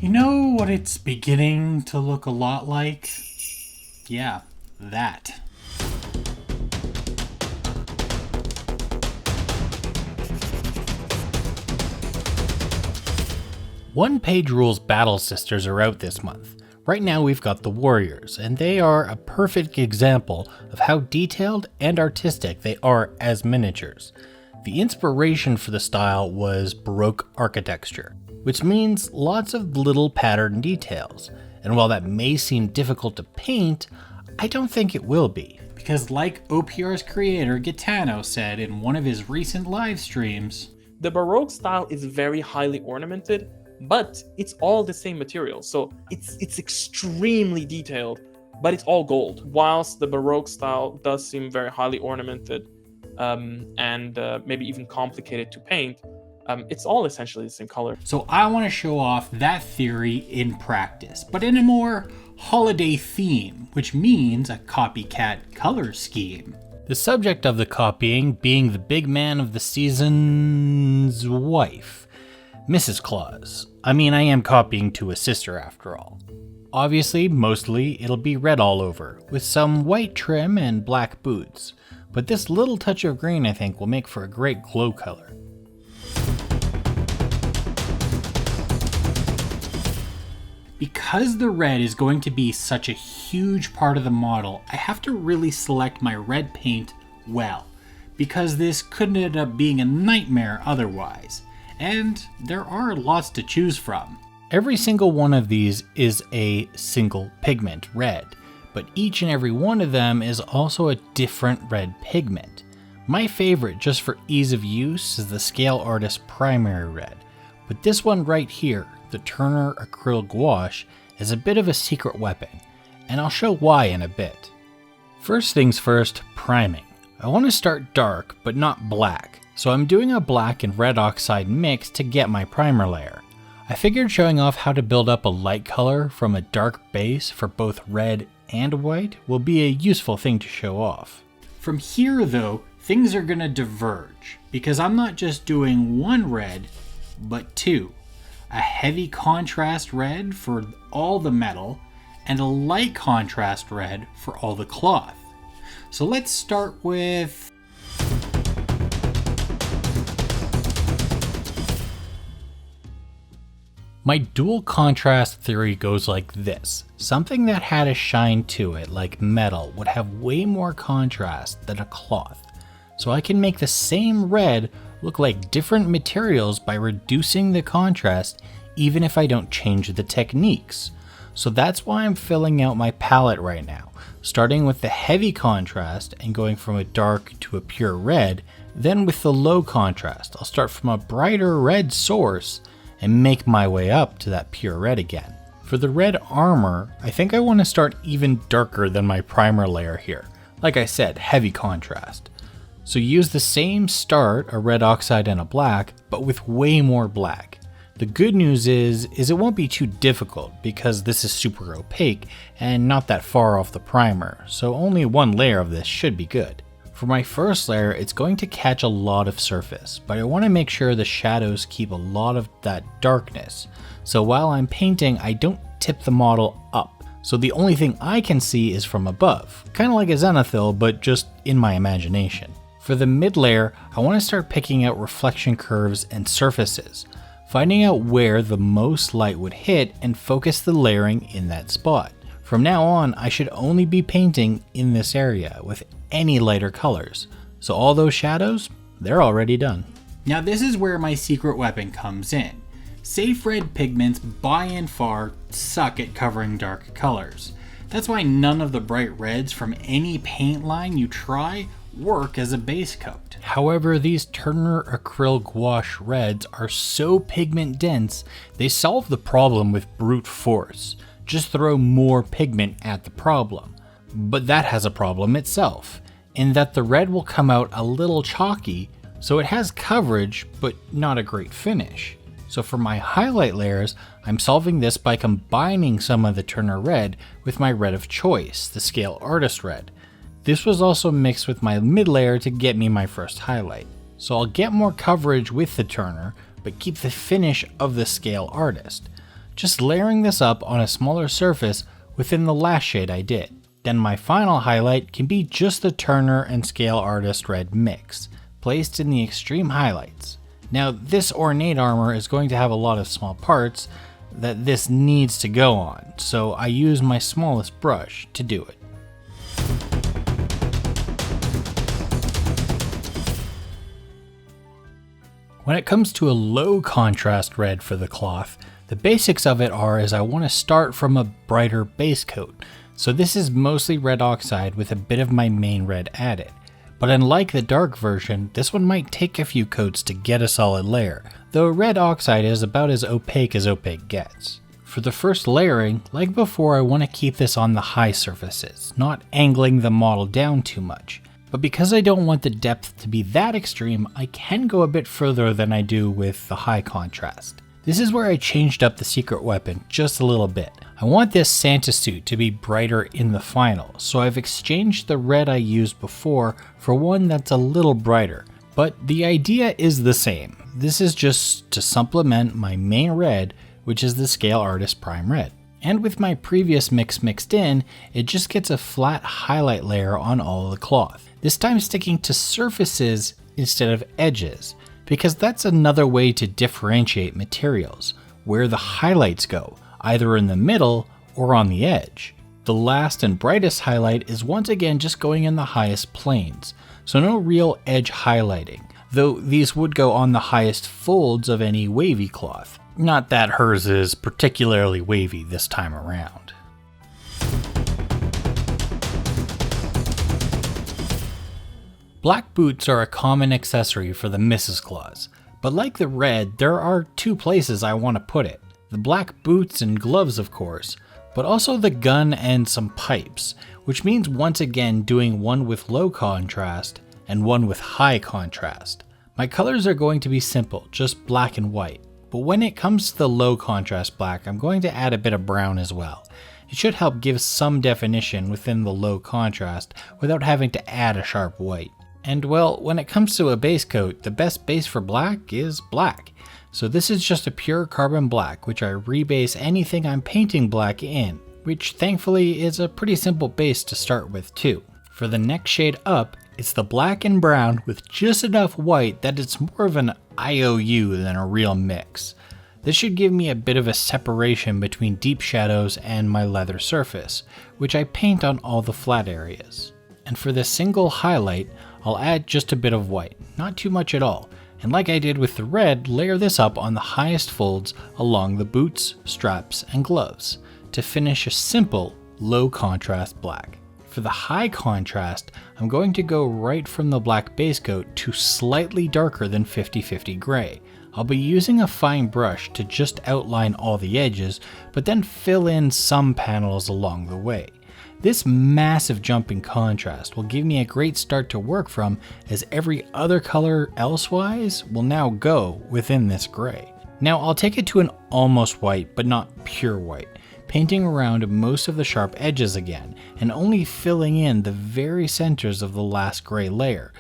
You know what it's beginning to look a lot like? Yeah, that. One Page Rules Battle Sisters are out this month. Right now we've got the Warriors, and they are a perfect example of how detailed and artistic they are as miniatures. The inspiration for the style was Baroque architecture, which means lots of little pattern details. And while that may seem difficult to paint, I don't think it will be. Because like OPR's creator Gaetano said in one of his recent live streams, the Baroque style is very highly ornamented, but it's all the same material, so it's extremely detailed, but it's all gold. Whilst the Baroque style does seem very highly ornamented and maybe even complicated to paint, it's all essentially the same color. So I want to show off that theory in practice, but in a more holiday theme, which means a copycat color scheme. The subject of the copying being the big man of the season's wife, Mrs. Claus. I mean, I am copying to a sister after all. Obviously, mostly it'll be red all over, with some white trim and black boots, but this little touch of green I think will make for a great glow color. Because the red is going to be such a huge part of the model, I have to really select my red paint well, because this could end up being a nightmare otherwise. And there are lots to choose from. Every single one of these is a single pigment red, but each and every one of them is also a different red pigment. My favorite, just for ease of use, is the Scale Artist Primary Red, but this one right here, the Turner Acrylic Gouache, is a bit of a secret weapon, and I'll show why in a bit. First things first, priming. I want to start dark, but not black. So I'm doing a black and red oxide mix to get my primer layer. I figured showing off how to build up a light color from a dark base for both red and white will be a useful thing to show off. From here though, things are gonna diverge, because I'm not just doing one red, but two. A heavy contrast red for all the metal, and a light contrast red for all the cloth. So let's start with my dual contrast theory goes like this. Something that had a shine to it, like metal, would have way more contrast than a cloth. So I can make the same red look like different materials by reducing the contrast even if I don't change the techniques. So that's why I'm filling out my palette right now, starting with the heavy contrast and going from a dark to a pure red. Then with the low contrast, I'll start from a brighter red source and make my way up to that pure red again. For the red armor, I think I want to start even darker than my primer layer here. Like I said, heavy contrast. So use the same start, a red oxide and a black, but with way more black. The good news is it won't be too difficult because this is super opaque and not that far off the primer, so only one layer of this should be good. For my first layer, it's going to catch a lot of surface, but I want to make sure the shadows keep a lot of that darkness. So while I'm painting, I don't tip the model up. So the only thing I can see is from above. Kind of like a zenithal, but just in my imagination. For the mid layer, I want to start picking out reflection curves and surfaces, finding out where the most light would hit and focus the layering in that spot. From now on, I should only be painting in this area with any lighter colors. So all those shadows, they're already done. Now this is where my secret weapon comes in. Safe red pigments by and far suck at covering dark colors. That's why none of the bright reds from any paint line you try work as a base coat. However, these Turner Acrylic Gouache reds are so pigment dense, they solve the problem with brute force. Just throw more pigment at the problem. But that has a problem itself, in that the red will come out a little chalky, so it has coverage, but not a great finish. So for my highlight layers, I'm solving this by combining some of the Turner red with my red of choice, the Scale Artist red. This was also mixed with my mid layer to get me my first highlight. So I'll get more coverage with the Turner, but keep the finish of the Scale Artist. just layering this up on a smaller surface within the last shade I did. Then my final highlight can be just the Turner and Scale Artist red mix, placed in the extreme highlights. Now this ornate armor is going to have a lot of small parts that this needs to go on, so I use my smallest brush to do it. When it comes to a low contrast red for the cloth, the basics of it are I want to start from a brighter base coat. So this is mostly red oxide with a bit of my main red added. But unlike the dark version, this one might take a few coats to get a solid layer, though red oxide is about as opaque gets. For the first layering, like before, I want to keep this on the high surfaces, not angling the model down too much. But because I don't want the depth to be that extreme, I can go a bit further than I do with the high contrast. This is where I changed up the secret weapon just a little bit. I want this Santa suit to be brighter in the final, so I've exchanged the red I used before for one that's a little brighter. But the idea is the same. This is just to supplement my main red, which is the Scale Artist Prime Red. And with my previous mix mixed in, it just gets a flat highlight layer on all of the cloth. This time sticking to surfaces instead of edges, because that's another way to differentiate materials, where the highlights go, either in the middle or on the edge. The last and brightest highlight is once again just going in the highest planes, so no real edge highlighting, though these would go on the highest folds of any wavy cloth. Not that hers is particularly wavy this time around. Black boots are a common accessory for the Mrs. Claus, but like the red, there are two places I want to put it. The black boots and gloves, of course, but also the gun and some pipes, which means once again doing one with low contrast and one with high contrast. My colors are going to be simple, just black and white, but when it comes to the low contrast black, I'm going to add a bit of brown as well. It should help give some definition within the low contrast without having to add a sharp white. And well, when it comes to a base coat, the best base for black is black. So this is just a pure carbon black, which I rebase anything I'm painting black in, which thankfully is a pretty simple base to start with too. For the next shade up, it's the black and brown with just enough white that it's more of an IOU than a real mix. This should give me a bit of a separation between deep shadows and my leather surface, which I paint on all the flat areas. And for the single highlight, I'll add just a bit of white, not too much at all, and like I did with the red, layer this up on the highest folds along the boots, straps, and gloves, to finish a simple, low contrast black. For the high contrast, I'm going to go right from the black base coat to slightly darker than 50/50 gray. I'll be using a fine brush to just outline all the edges, but then fill in some panels along the way. This massive jump in contrast will give me a great start to work from, as every other color elsewise will now go within this gray. Now I'll take it to an almost white, but not pure white, painting around most of the sharp edges again, and only filling in the very centers of the last gray layer.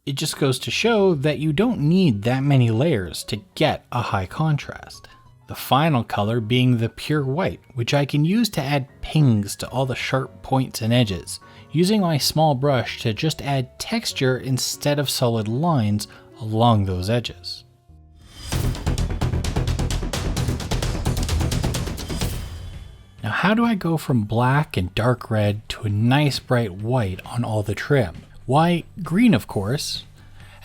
It just goes to show that you don't need that many layers to get a high contrast. The final color being the pure white, which I can use to add pings to all the sharp points and edges, using my small brush to just add texture instead of solid lines along those edges. Now how do I go from black and dark red to a nice bright white on all the trim? Why, green of course.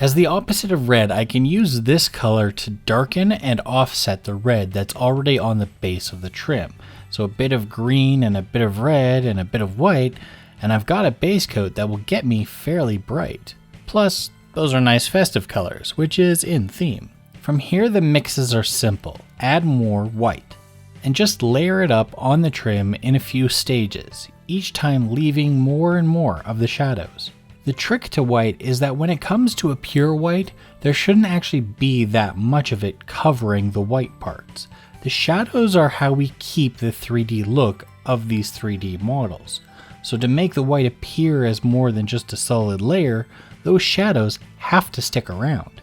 As the opposite of red, I can use this color to darken and offset the red that's already on the base of the trim. So a bit of green and a bit of red and a bit of white, and I've got a base coat that will get me fairly bright. Plus, those are nice festive colors, which is in theme. From here the mixes are simple. Add more white, and just layer it up on the trim in a few stages, each time leaving more and more of the shadows. The trick to white is that when it comes to a pure white, there shouldn't actually be that much of it covering the white parts. The shadows are how we keep the 3D look of these 3D models. So to make the white appear as more than just a solid layer, those shadows have to stick around.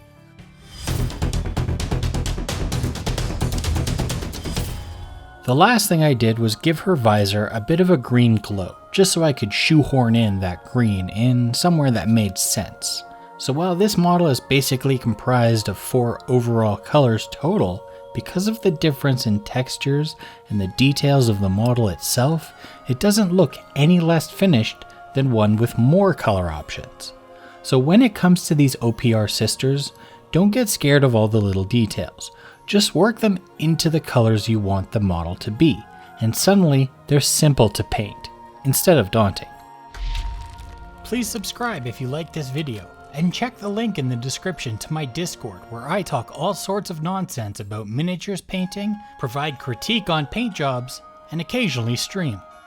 The last thing I did was give her visor a bit of a green glow, just so I could shoehorn in that green in somewhere that made sense. So while this model is basically comprised of 4 overall colors total, because of the difference in textures and the details of the model itself, it doesn't look any less finished than one with more color options. So when it comes to these OPR sisters, don't get scared of all the little details. Just work them into the colors you want the model to be, and suddenly they're simple to paint, instead of daunting. Please subscribe if you like this video, and check the link in the description to my Discord, where I talk all sorts of nonsense about miniatures painting, provide critique on paint jobs, and occasionally stream.